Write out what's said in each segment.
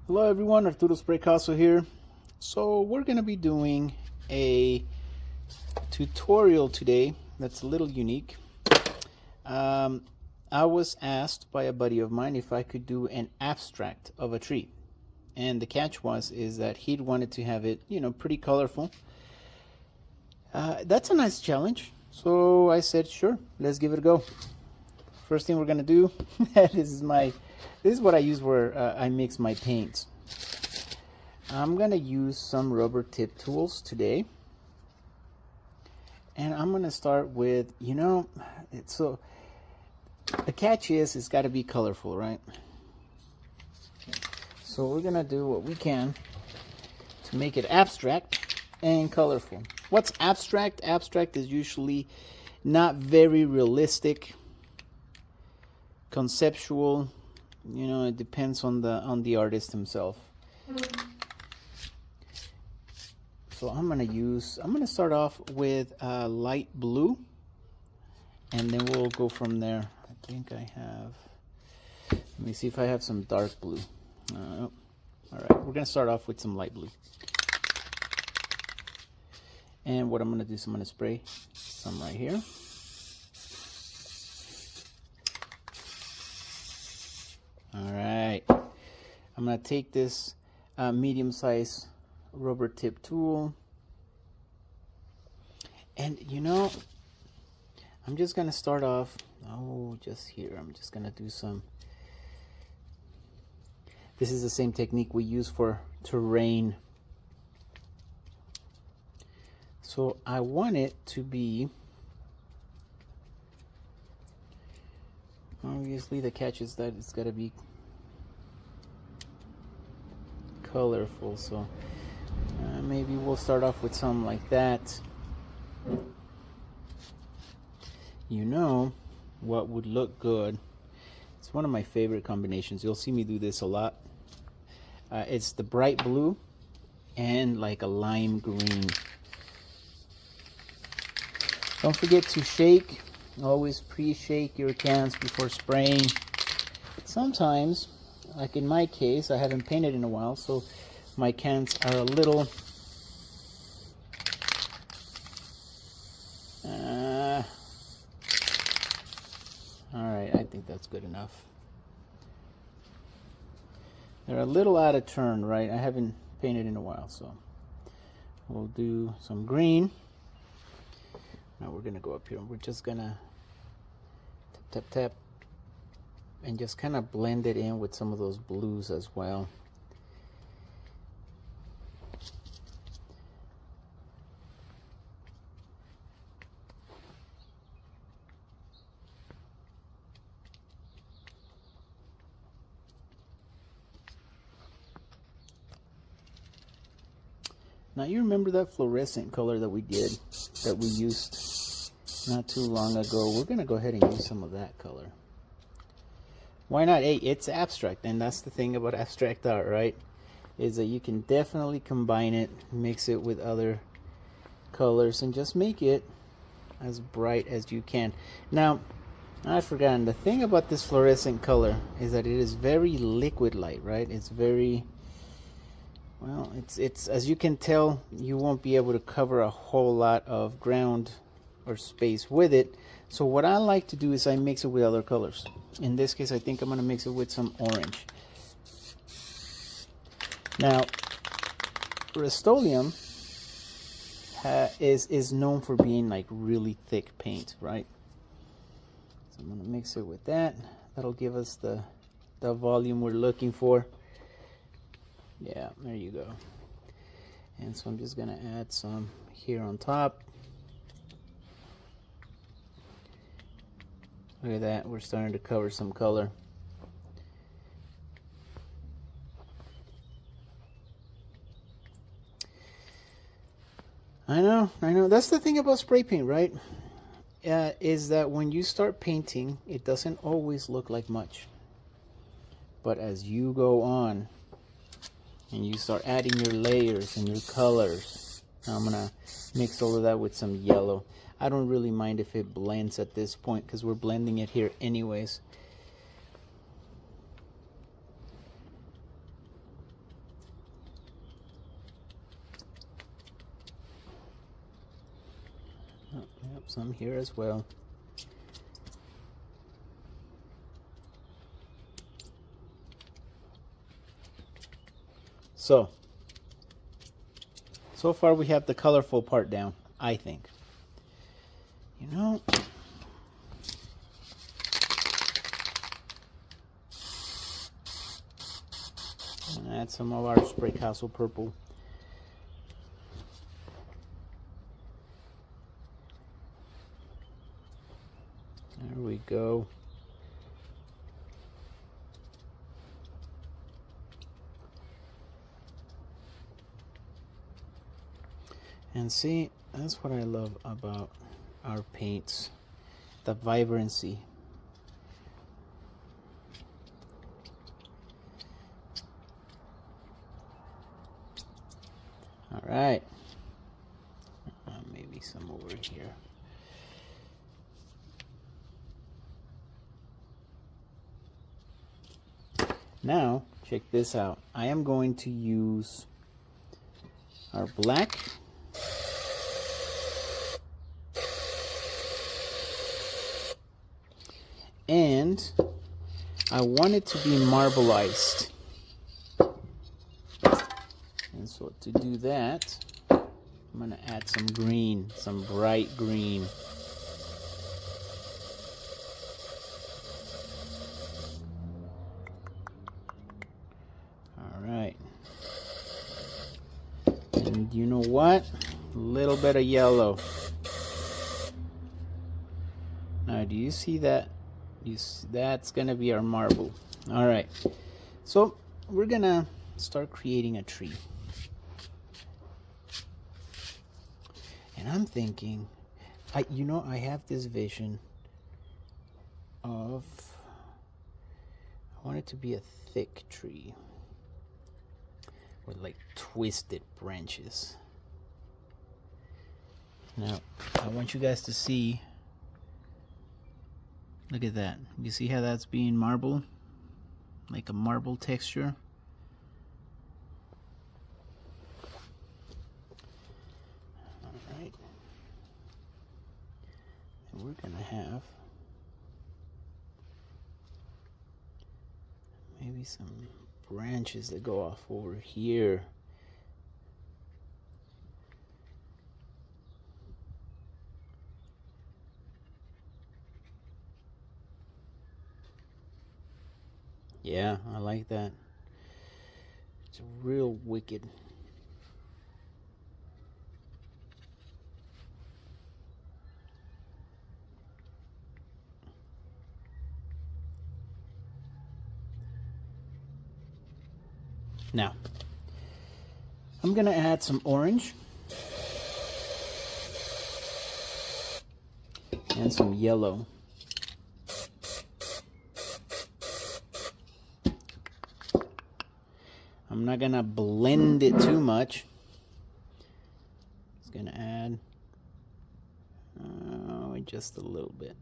Hello everyone, Arturo Spraycasso here. So we're going to be doing a tutorial today that's a little unique. I was asked by a buddy of mine if I could do an abstract of a tree. And the catch is that he'd wanted to have it, pretty colorful. That's a nice challenge. So I said, sure, let's give it a go. First thing we're going to do, this is what I use where I mix my paints. I'm going to use some rubber tip tools today. And I'm going to start with, so the catch is it's got to be colorful, right? So we're going to do what we can to make it abstract and colorful. What's abstract? Abstract is usually not very realistic, conceptual. It depends on the artist himself. So I'm gonna start off with light blue, and then we'll go from there. I think I have, let me see if I have some dark blue. All right, we're gonna start off with some light blue. And what I'm gonna do is I'm gonna spray some right here. All right, I'm gonna take this medium-sized rubber tip tool, and I'm just gonna start off just here. I'm just gonna do some, this is the same technique we use for terrain. So I want it to be, obviously the catch is that it's got to be colorful, so maybe we'll start off with something like that. What would look good, it's one of my favorite combinations. You'll see me do this a lot. It's the bright blue and like a lime green. Don't forget to shake. Always pre-shake your cans before spraying. Sometimes, like in my case, I haven't painted in a while, so my cans are a little alright, I think that's good enough. They're a little out of turn, right? I haven't painted in a while, so we'll do some green. Now we're gonna go up here and we're just gonna tap, tap, tap, and just kind of blend it in with some of those blues as well. Now you remember that fluorescent color that we used not too long ago? We're gonna go ahead and use some of that color. Why not? Hey, it's abstract, and that's the thing about abstract art, right? Is that you can definitely combine it, mix it with other colors, and just make it as bright as you can. Now, I've forgotten, the thing about this fluorescent color is that it is very liquid light, right? It's very, well, it's as you can tell, you won't be able to cover a whole lot of ground or space with it. So what I like to do is I mix it with other colors. In this case, I think I'm going to mix it with some orange. Now, Rust-Oleum is known for being like really thick paint, right? So I'm going to mix it with that. That'll give us the volume we're looking for. Yeah, there you go. And so I'm just going to add some here on top. Look at that, we're starting to cover some color. I know. That's the thing about spray paint, right? Is that when you start painting, it doesn't always look like much. But as you go on, and you start adding your layers and your colors, I'm gonna mix all of that with some yellow. I don't really mind if it blends at this point because we're blending it here anyways. some here as well. So far we have the colorful part down, I think. You know, I'm gonna add some of our Spraycasso purple. There we go. And see, that's what I love about our paints, the vibrancy. All right, maybe some over here. Now, check this out. I am going to use our black and I want it to be marbleized. And so to do that, I'm going to add some green, some bright green. All right. And you know what? A little bit of yellow. Now, do you see that? That's gonna be our marble. All right, so we're gonna start creating a tree, and I'm thinking, I have this vision of, I want it to be a thick tree with like twisted branches. Now I want you guys to see. Look at that. You see how that's being marble? Like a marble texture. Alright. And we're gonna have maybe some branches that go off over here. Yeah, I like that. It's real wicked. Now, I'm gonna add some orange and some yellow. I'm not gonna blend it too much. Just gonna add just a little bit.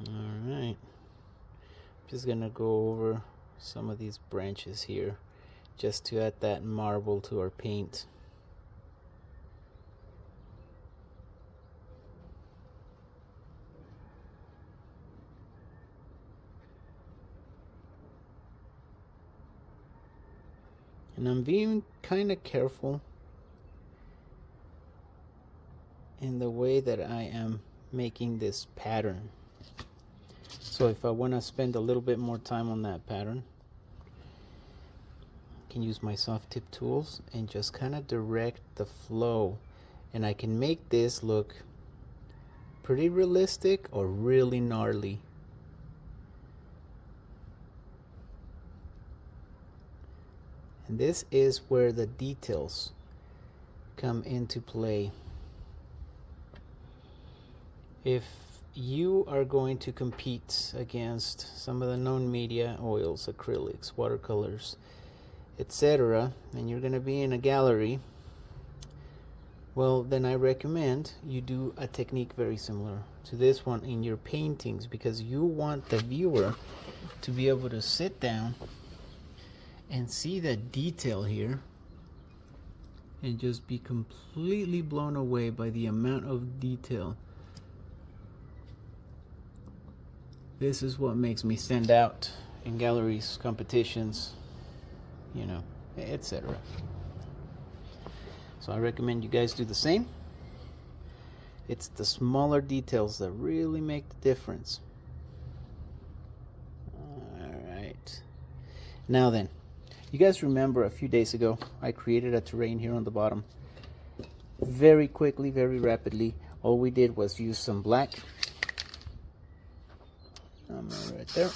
Alright, just gonna go over some of these branches here just to add that marble to our paint. And I'm being kind of careful in the way that I am making this pattern. So if I want to spend a little bit more time on that pattern, I can use my soft tip tools and just kind of direct the flow, and I can make this look pretty realistic or really gnarly. And this is where the details come into play. if you are going to compete against some of the known media, oils, acrylics, watercolors, etc., and you're going to be in a gallery, well, then I recommend you do a technique very similar to this one in your paintings, because you want the viewer to be able to sit down and see the detail here and just be completely blown away by the amount of detail. This is what makes me stand out in galleries, competitions, you know, etc. So I recommend you guys do the same. It's the smaller details that really make the difference. Alright. Now then, you guys remember a few days ago I created a terrain here on the bottom. Very quickly, very rapidly. All we did was use some black. Right there.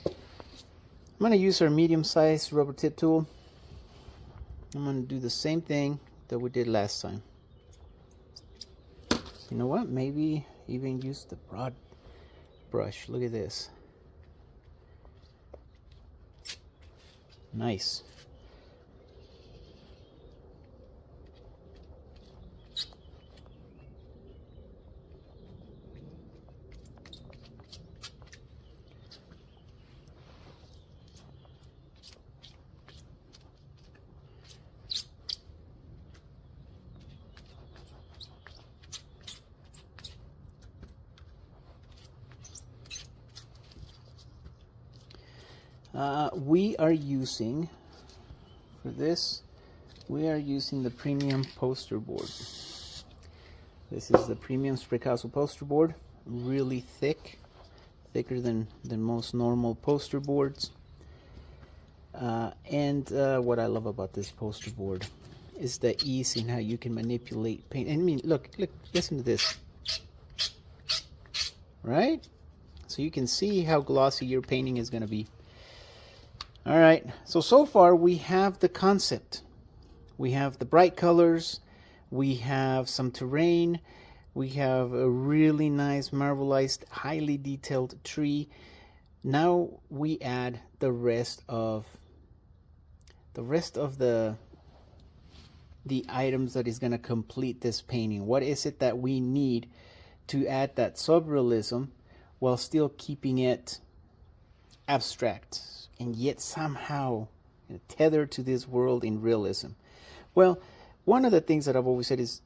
I'm going to use our medium-sized rubber tip tool. I'm going to do the same thing that we did last time. You know what? Maybe even use the broad brush. Look at this. Nice. We are using, for this, we are using the premium poster board. This is the premium Spraycasso poster board, really thick, thicker than most normal poster boards. And what I love about this poster board is the ease in how you can manipulate paint. I mean, look, listen to this, right? So you can see how glossy your painting is going to be. All right, so far we have the concept. We have the bright colors, we have some terrain, we have a really nice marbleized, highly detailed tree. Now we add the rest of the items that is going to complete this painting. What is it that we need to add that surrealism while still keeping it abstract and yet somehow tethered to this world in realism? Well, one of the things that I've always said is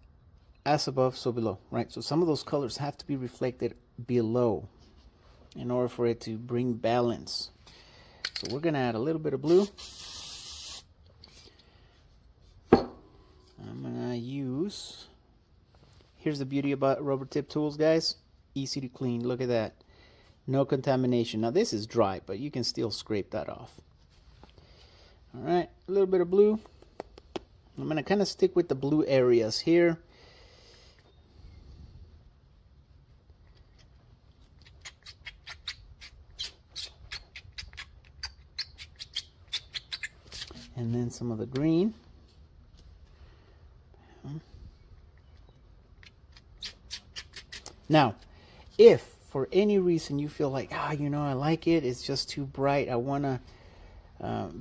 as above, so below, right? So some of those colors have to be reflected below in order for it to bring balance. So we're going to add a little bit of blue. I'm going to use, here's the beauty about rubber tip tools, guys. Easy to clean. Look at that. No contamination. Now this is dry, but you can still scrape that off. All right, a little bit of blue. I'm going to kind of stick with the blue areas here. And then some of the green. Now, if for any reason you feel like, you know, I like it, it's just too bright, I want to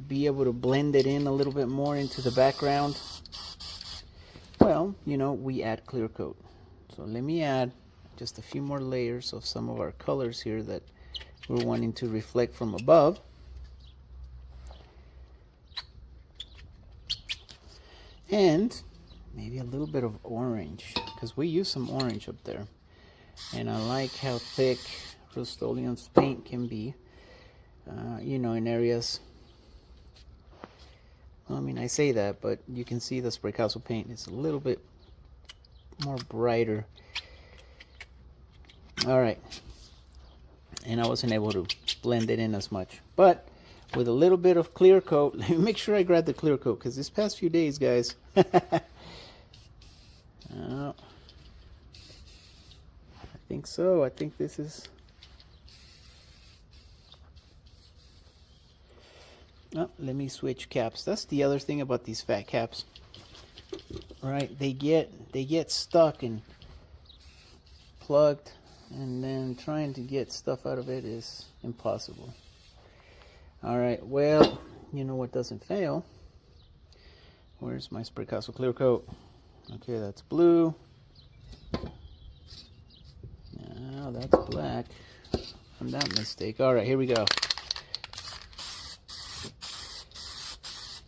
be able to blend it in a little bit more into the background, well, you know, we add clear coat. So let me add just a few more layers of some of our colors here that we're wanting to reflect from above. And maybe a little bit of orange, because we use some orange up there. And I like how thick Rust-Oleum's paint can be, you know, in areas. Well, I mean, I say that, but you can see the Spraycasso paint is a little bit more brighter. All right. And I wasn't able to blend it in as much. But with a little bit of clear coat, let me make sure I grab the clear coat, because this past few days, guys, I think so. I think this is... Oh, let me switch caps. That's the other thing about these fat caps. Right? They get stuck, and plugged, and then trying to get stuff out of it is impossible. All right, well, you know what doesn't fail? Where's my Spraycasso clear coat? Okay, that's blue. Now that's black. From that mistake. All right, here we go.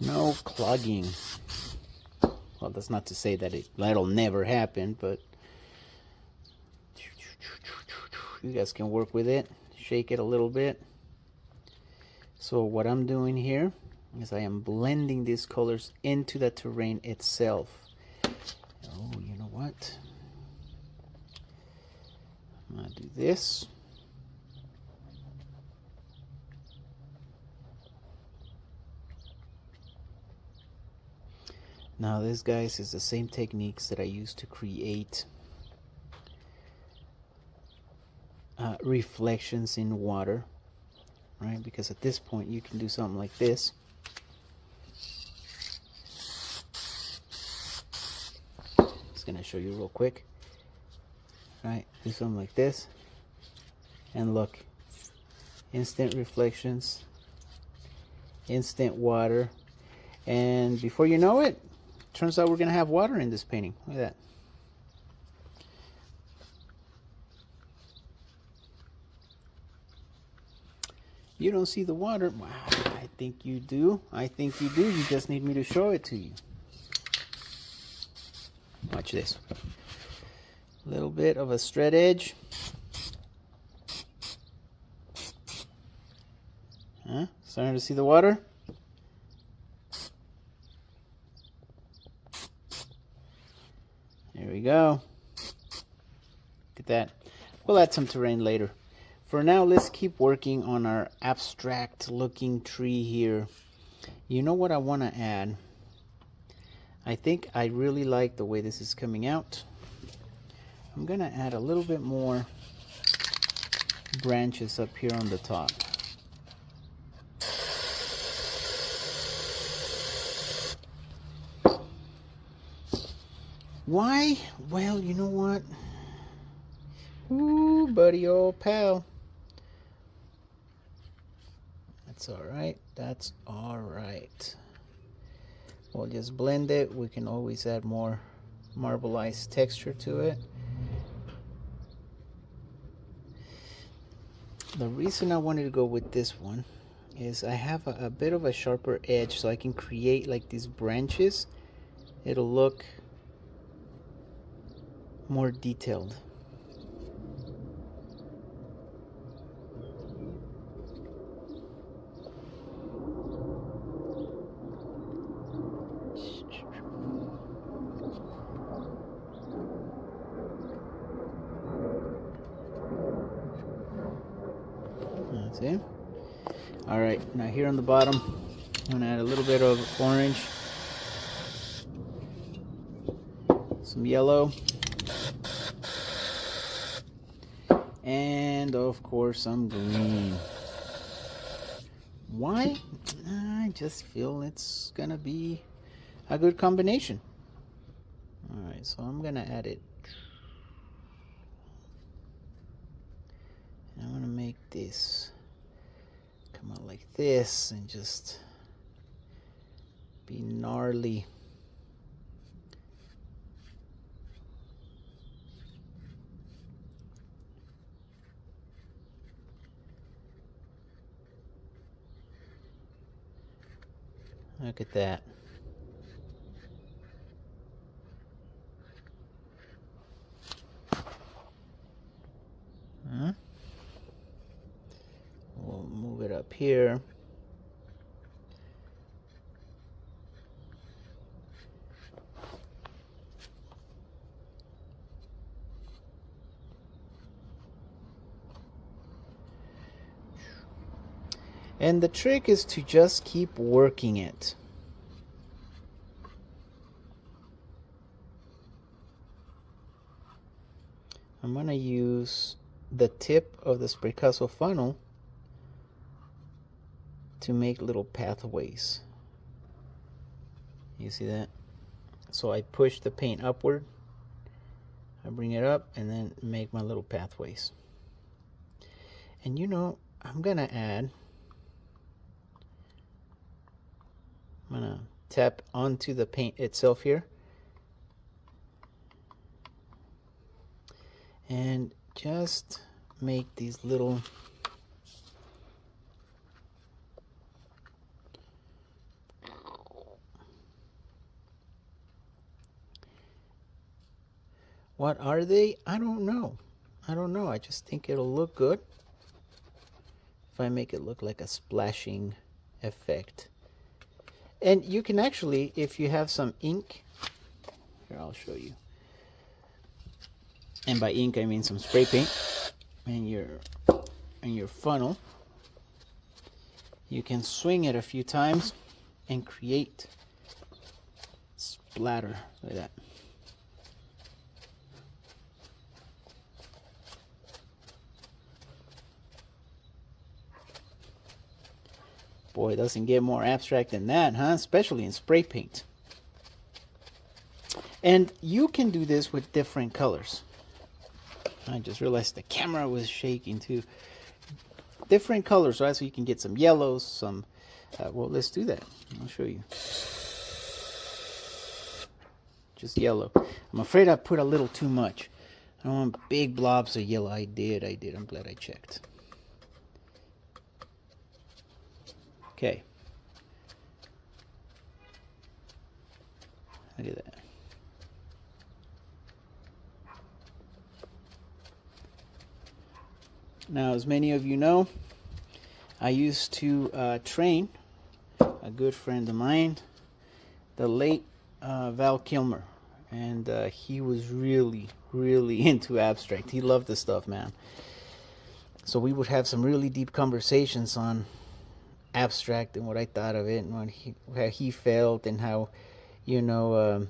No clogging. Well, that's not to say that that'll never happen, but you guys can work with it. Shake it a little bit. So what I'm doing here is I am blending these colors into the terrain itself. Oh, you know what? I'm gonna do this. Now this, guys, is the same techniques that I use to create reflections in water, right? Because at this point you can do something like this. Just gonna show you real quick. Right, do something like this, and look, instant reflections, instant water, and before you know it, turns out we're gonna have water in this painting. Look at that. You don't see the water? Wow, I think you do. I think you do. You just need me to show it to you. Watch this. A little bit of a straight edge. Huh? Starting to see the water? There we go. Look at that. We'll add some terrain later. For now, let's keep working on our abstract looking tree here. You know what I want to add? I think I really like the way this is coming out. I'm going to add a little bit more branches up here on the top. Why? Well, you know what? Ooh, buddy, old pal. That's all right. That's all right. We'll just blend it. We can always add more marbleized texture to it. The reason I wanted to go with this one is I have a bit of a sharper edge, so I can create like these branches. It'll look more detailed. See? All right, now here on the bottom, I'm gonna add a little bit of orange, some yellow, and of course some green. Why? I just feel it's gonna be a good combination. All right, so I'm gonna add it. I'm gonna make this come out like this and just be gnarly. Look at that. We'll move it up here. And the trick is to just keep working it. I'm going to use the tip of the Spraycasso funnel to make little pathways. You see that? So I push the paint upward. I bring it up and then make my little pathways. And you know, I'm gonna tap onto the paint itself here and just make these little what are they? I don't know. I just think it'll look good if I make it look like a splashing effect. And you can actually, if you have some ink, here I'll show you. And by ink I mean some spray paint and your funnel. You can swing it a few times and create splatter like that. Boy, it doesn't get more abstract than that, huh? Especially in spray paint. And you can do this with different colors. I just realized the camera was shaking too. Different colors, right? So you can get some yellows, some... well, let's do that. I'll show you. Just yellow. I'm afraid I put a little too much. I don't want big blobs of yellow. I did. I'm glad I checked. Okay. Look at that. Now, as many of you know, I used to train a good friend of mine, the late Val Kilmer, and he was really into abstract. He loved this stuff, man. So we would have some really deep conversations on abstract and what I thought of it and how he felt and how, you know,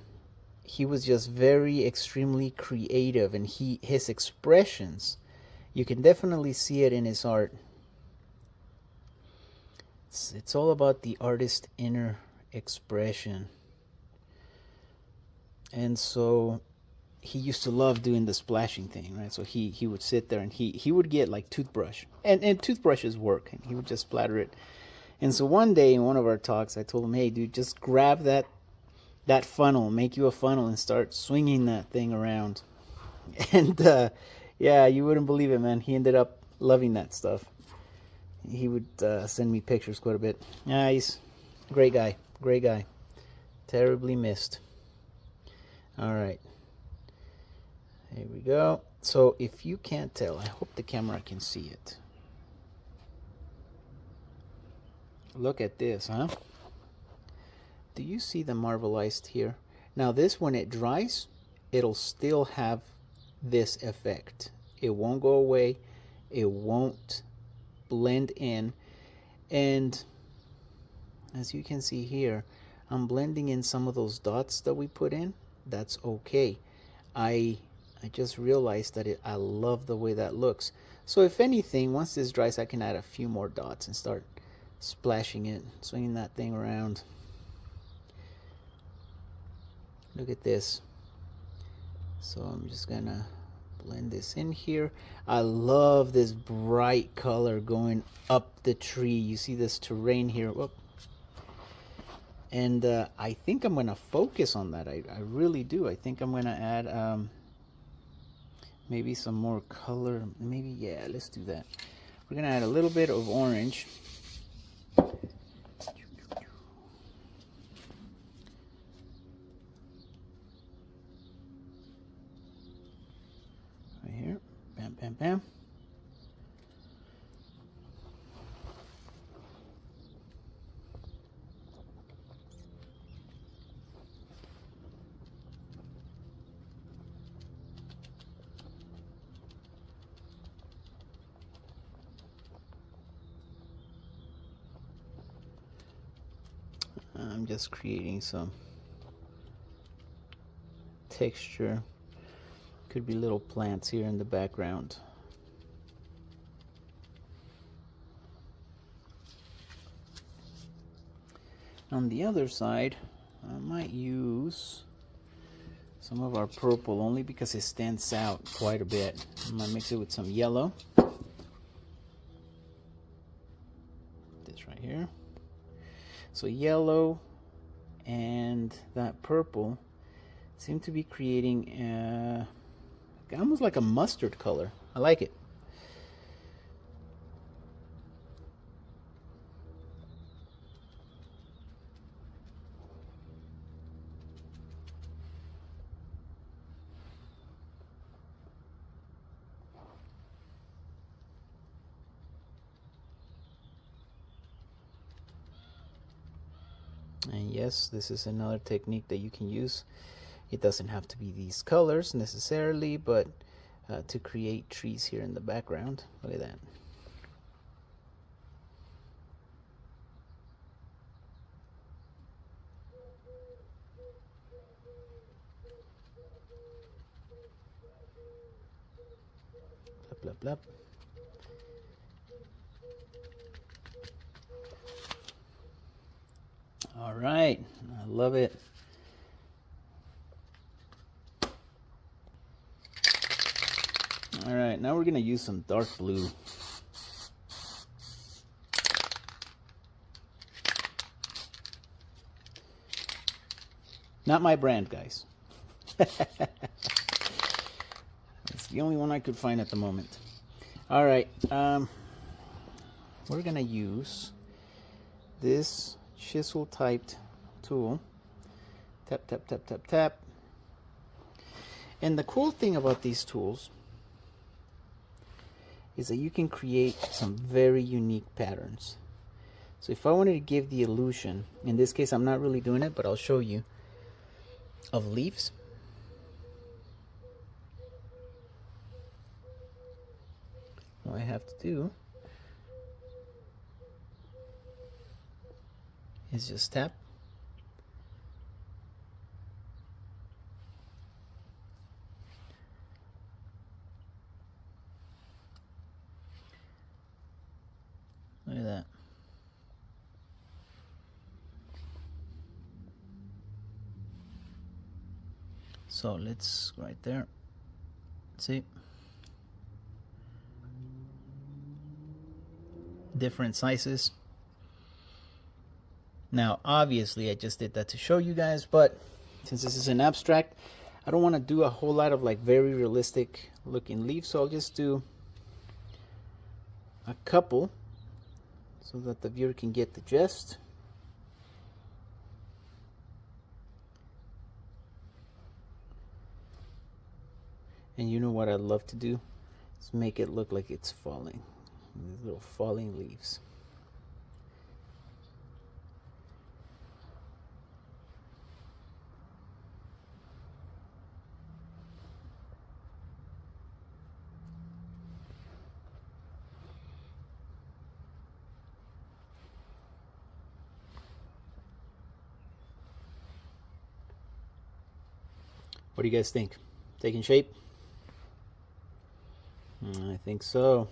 he was just very extremely creative, and his expressions, you can definitely see it in his art. It's all about the artist's inner expression. And so he used to love doing the splashing thing, right? So he would sit there and he would get like toothbrush, and toothbrushes work, and he would just splatter it. And so one day in one of our talks, I told him, hey dude, just grab that funnel, make you a funnel and start swinging that thing around. And yeah, you wouldn't believe it, man. He ended up loving that stuff. He would send me pictures quite a bit. Yeah, he's a great guy. Great guy. Terribly missed. All right. Here we go. So if you can't tell, I hope the camera can see it. Look at this, huh? Do you see the marbleized here? Now this, when it dries, it'll still have this effect. It won't go away. It won't blend in. And as you can see here, I'm blending in some of those dots that we put in. That's okay. I just realized that I love the way that looks. So if anything, once this dries, I can add a few more dots and start splashing it, swinging that thing around. Look at this. So I'm just gonna blend this in here. I love this bright color going up the tree. You see this terrain here. Whoop. And I think I'm gonna focus on that. I really do. I think I'm gonna add maybe some more color. Maybe, yeah, let's do that. We're gonna add a little bit of orange. Right here. Bam, bam, bam. I'm just creating some texture. Could be little plants here in the background. On the other side, I might use some of our purple only because it stands out quite a bit. I'm gonna mix it with some yellow. This right here. So yellow and that purple seem to be creating almost like a mustard color. I like it. And yes, this is another technique that you can use. It doesn't have to be these colors necessarily, but to create trees here in the background. Look at that. Blub, blub, blub. All right, I love it. All right, now we're gonna use some dark blue. Not my brand, guys. It's the only one I could find at the moment. All right, we're gonna use this chisel typed tool. Tap, tap, tap, tap, tap. And the cool thing about these tools is that you can create some very unique patterns. So if I wanted to give the illusion, in this case I'm not really doing it, but I'll show you, of leaves. All I have to do is just tap. Look at that. So let's right there. See? Different sizes. Now, obviously, I just did that to show you guys, but since this is an abstract, I don't want to do a whole lot of like very realistic looking leaves, so I'll just do a couple so that the viewer can get the gist. And you know what I'd love to do? Is make it look like it's falling. These little falling leaves. What do you guys think? Taking shape? I think so.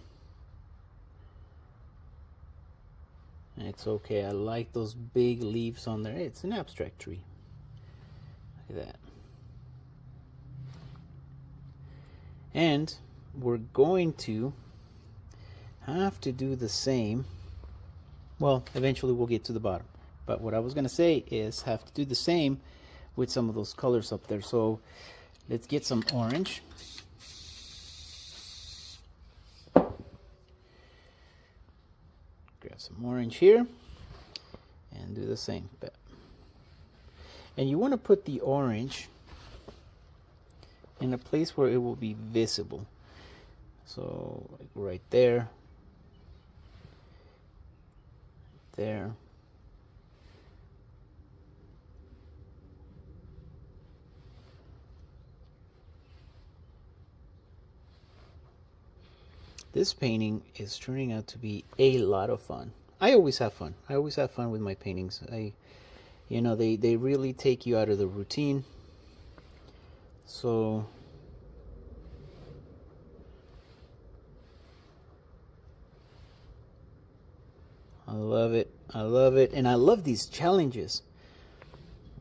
It's okay. I like those big leaves on there. It's an abstract tree. Look at that. And we're going to have to do the same. Well, eventually we'll get to the bottom. But what I was going to say is have to do the same with some of those colors up there. So let's get some orange. Grab some orange here and do the same. And you want to put the orange in a place where it will be visible. So like right there, there. This painting is turning out to be a lot of fun. I always have fun. I always have fun with my paintings. You know, they really take you out of the routine. So I love it. I love it. And I love these challenges.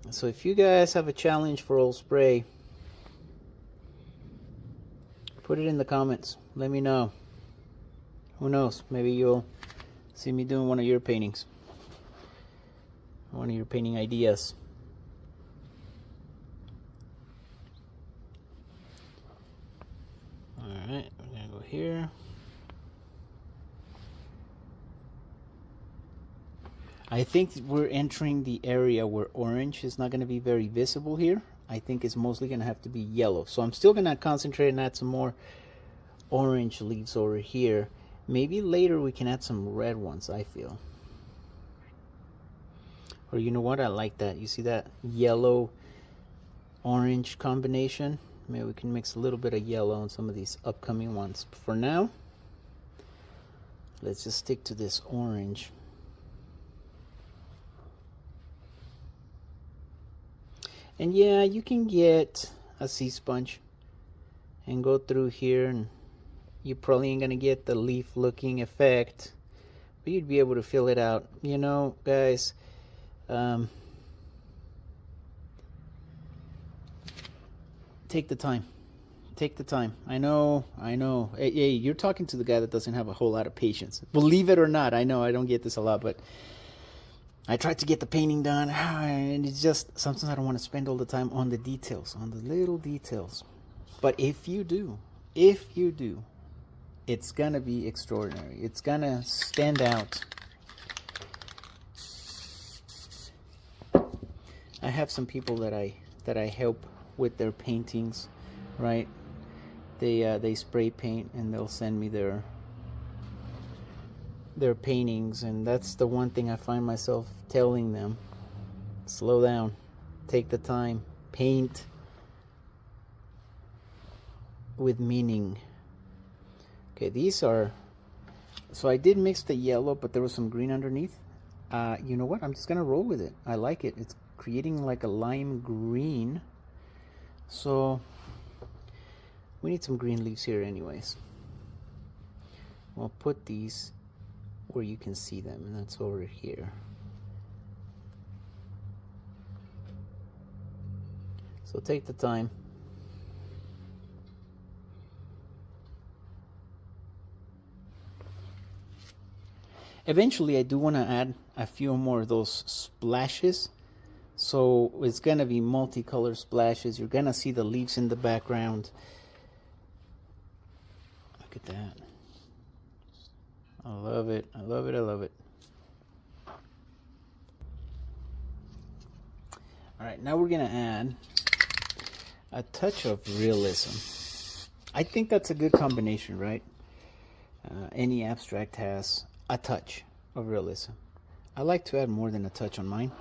So if you guys have a challenge for Old Spray, Put it in the comments. Let me know. Who knows? Maybe you'll see me doing one of your paintings. One of your painting ideas. Alright, we're going to go here. I think we're entering the area where orange is not going to be very visible here. I think it's mostly going to have to be yellow. So I'm still going to concentrate and add some more orange leaves over here. Maybe later we can add some red ones, I feel. Or you know what? I like that. You see that yellow orange combination? Maybe we can mix a little bit of yellow on some of these upcoming ones. But for now, let's just stick to this orange. And yeah, you can get a sea sponge and go through here, and you probably ain't gonna get the leaf looking effect, but you'd be able to fill it out. You know, guys, take the time. Take the time. I know. Hey, you're talking to the guy that doesn't have a whole lot of patience. Believe it or not, I know I don't get this a lot, but I tried to get the painting done, and it's just sometimes I don't want to spend all the time on the details, on the little details. But if you do, it's gonna be extraordinary. It's gonna stand out. I have some people that I help with their paintings, right? They spray paint and they'll send me their paintings, and that's the one thing I find myself telling them: slow down, take the time, paint with meaning. Okay, these are, so I did mix the yellow, but there was some green underneath. You know what, I'm just gonna roll with it. I like it. It's creating like a lime green, so we need some green leaves here anyways. We'll put these where you can see them, and that's over here. So take the time. Eventually I do want to add a few more of those splashes, so it's gonna be multicolor splashes. You're gonna see the leaves in the background. Look at that. I love it. I love it. I love it. All right, now we're gonna add a touch of realism. I think that's a good combination, right? Any abstract has a touch of realism. I like to add more than a touch on mine.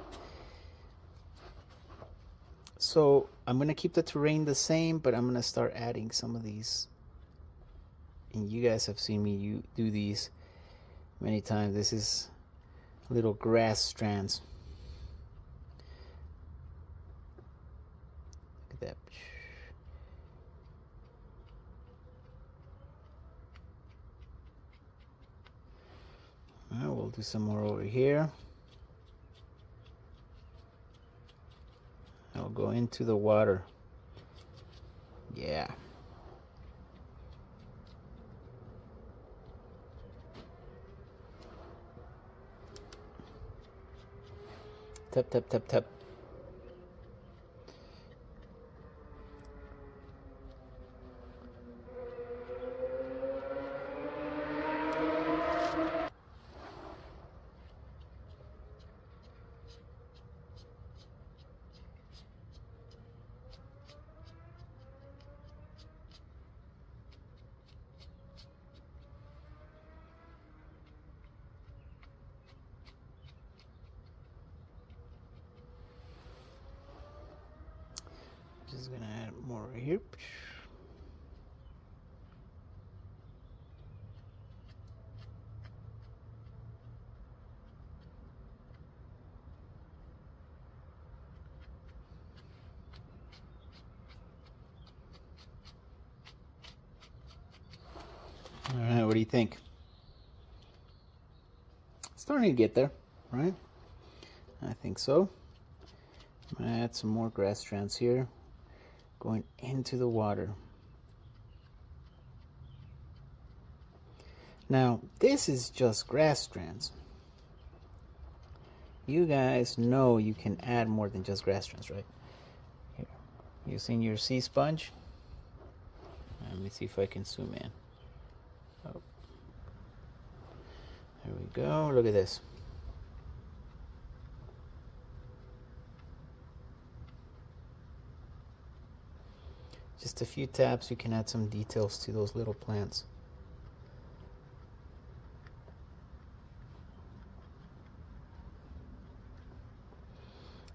So I'm gonna keep the terrain the same, but I'm gonna start adding some of these. And you guys have seen me do these many times. This is little grass strands. Look at that. We'll do some more over here. I'll go into the water. Yeah. Tap, tap, tap, tap. Just gonna add more right here. All right, what do you think? Starting to get there, right? I think so. I'm gonna add some more grass strands here, going into the water. Now, this is just grass strands. You guys know you can add more than just grass strands, right? Here, using your sea sponge. Let me see if I can zoom in. Oh. There we go. Look at this. Just a few taps, you can add some details to those little plants.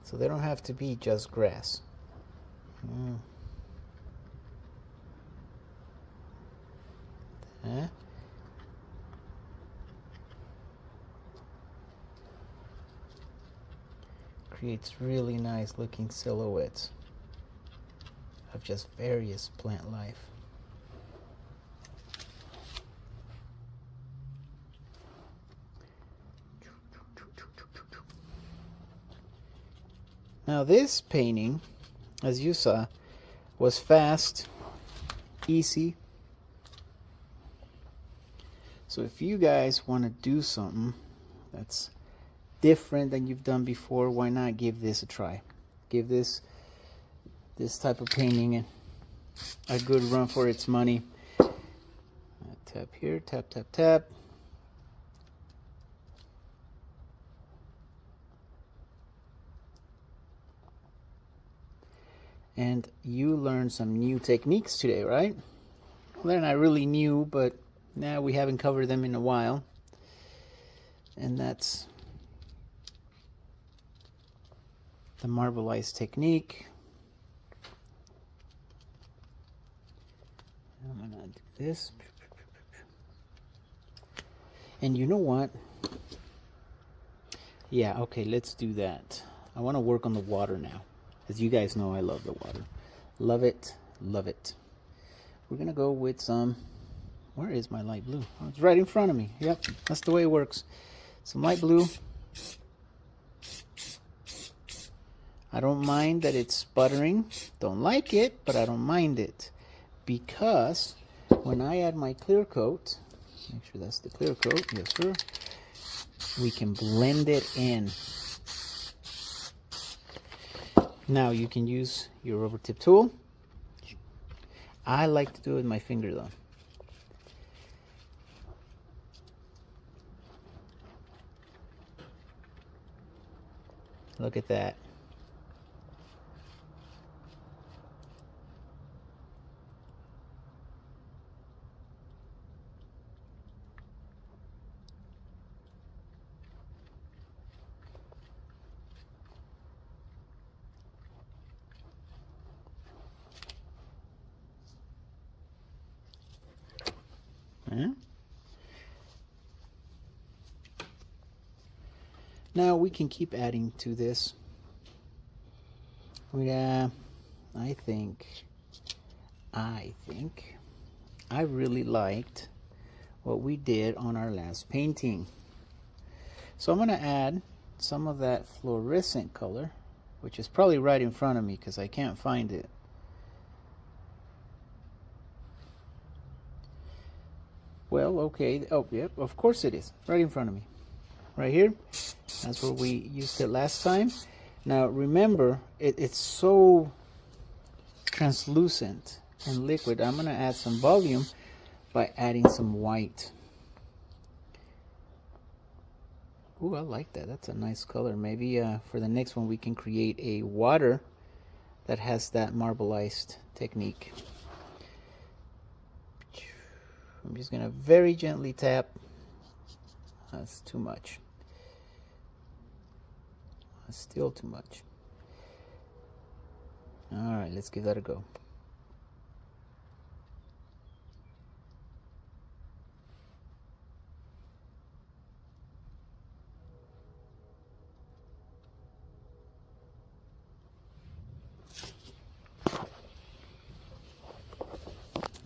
So they don't have to be just grass. Creates really nice looking silhouettes of just various plant life. Now this painting, as you saw, was fast, easy. So if you guys want to do something that's different than you've done before, why not give this a try? Give this type of painting a good run for its money. Tap here, tap, tap, tap. And you learned some new techniques today, right? Well, they're not really new, but now we haven't covered them in a while. And that's the marbleized technique. I'm gonna do this. And you know what? Yeah, okay, let's do that. I want to work on the water now. As you guys know, I love the water. Love it, love it. We're gonna go with some, where is my light blue? Oh, it's right in front of me. Yep, that's the way it works. Some light blue. I don't mind that it's sputtering. Don't like it, but I don't mind it. Because when I add my clear coat, make sure that's the clear coat, yes sir, we can blend it in. Now you can use your rubber tip tool. I like to do it with my finger though. Look at that. Now we can keep adding to this. I think I really liked what we did on our last painting. So I'm going to add some of that fluorescent color, which is probably right in front of me because I can't find it. Well, okay. Oh, yep, of course it is. Right in front of me. Right here. That's where we used it last time. Now remember, it's so translucent and liquid. I'm going to add some volume by adding some white. Ooh, I like that. That's a nice color. Maybe for the next one we can create a water that has that marbleized technique. I'm just going to very gently tap. That's too much. That's still too much. Alright, let's give that a go.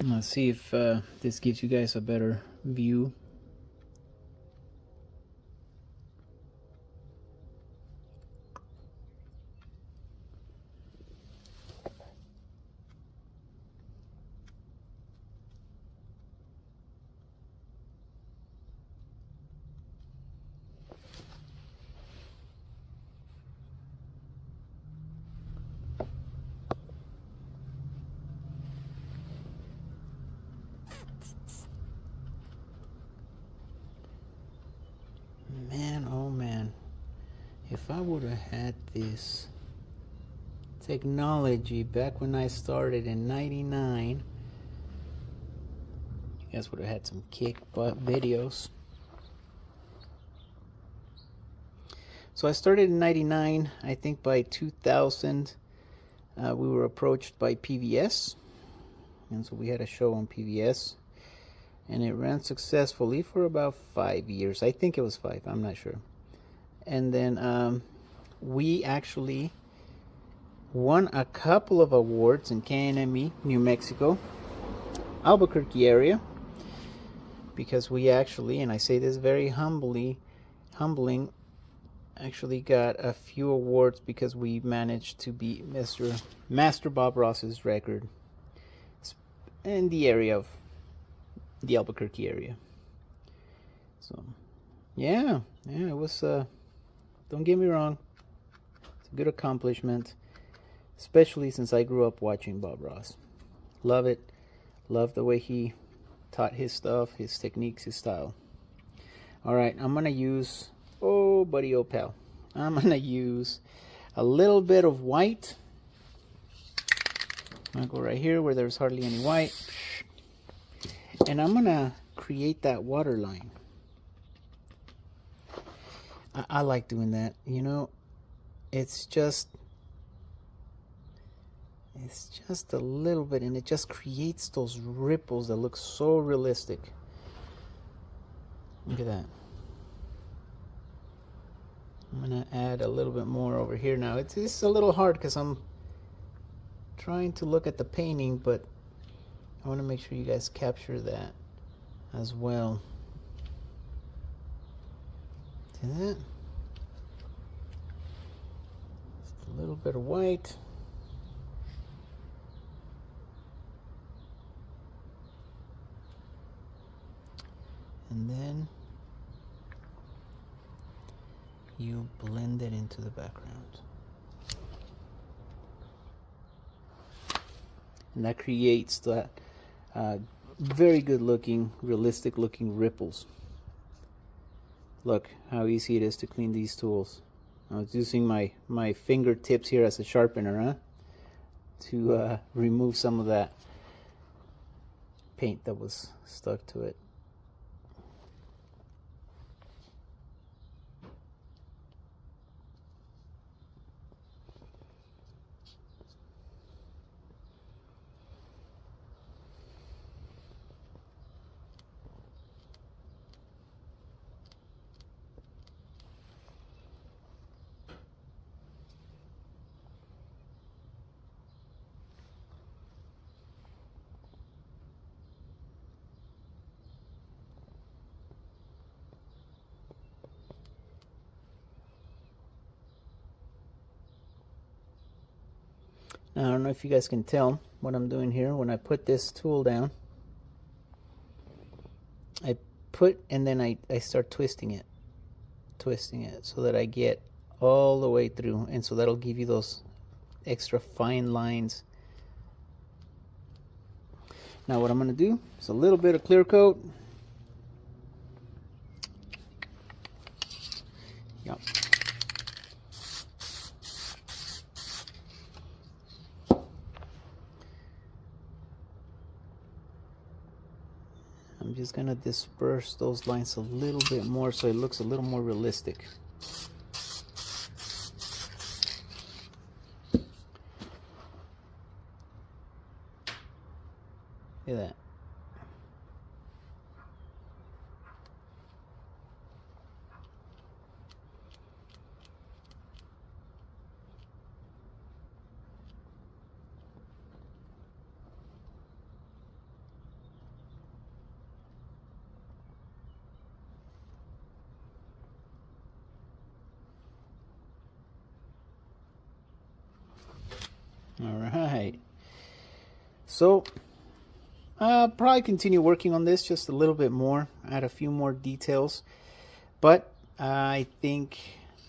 Let's see if this gives you guys a better view. I would have had this technology back when I started in '99, you guys would have had some kick butt videos. So I started in '99. I think by 2000 we were approached by PBS, and so we had a show on PBS, and it ran successfully for about 5 years. I think it was 5, I'm not sure. And then we actually won a couple of awards in KNME, New Mexico, Albuquerque area, because we actually, and I say this very humbling, actually got a few awards because we managed to beat Master Bob Ross's record in the area of the Albuquerque area. So yeah, it was don't get me wrong, it's a good accomplishment, especially since I grew up watching Bob Ross. Love it. Love the way he taught his stuff, his techniques, his style. All right, I'm gonna use, oh buddy, oh pal, I'm gonna use a little bit of white. I'm gonna go right here where there's hardly any white, and I'm gonna create that water line. I like doing that, you know. It's just a little bit, and it just creates those ripples that look so realistic. Look at that. I'm gonna add a little bit more over here now. It's a little hard because I'm trying to look at the painting, but I want to make sure you guys capture that as well. See that? Just a little bit of white. And then you blend it into the background. And that creates that very good looking, realistic looking ripples. Look how easy it is to clean these tools. I was using my fingertips here as a sharpener, to remove some of that paint that was stuck to it. Now, I don't know if you guys can tell what I'm doing here. When I put this tool down, I put, and then I start twisting it so that I get all the way through, and so that'll give you those extra fine lines. Now what I'm going to do is a little bit of clear coat. Yep. I'm just going to disperse those lines a little bit more so it looks a little more realistic. Look at that. All right, so I'll probably continue working on this just a little bit more, add a few more details, but I think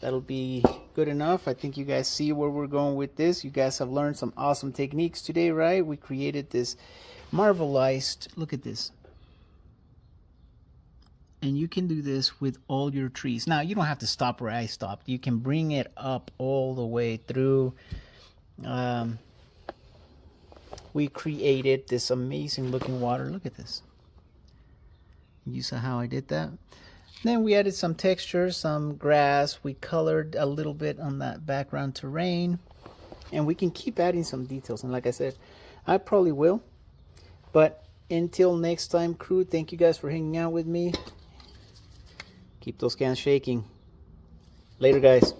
that'll be good enough. I think you guys see where we're going with this. You guys have learned some awesome techniques today, right? We created this marvelized, look at this, And you can do this with all your trees. Now, you don't have to stop where I stopped. You can bring it up all the way through. We created this amazing looking water. Look at this. You saw how I did that? Then we added some texture, some grass. We colored a little bit on that background terrain. And we can keep adding some details. And like I said, I probably will. But until next time, crew, thank you guys for hanging out with me. Keep those cans shaking. Later, guys.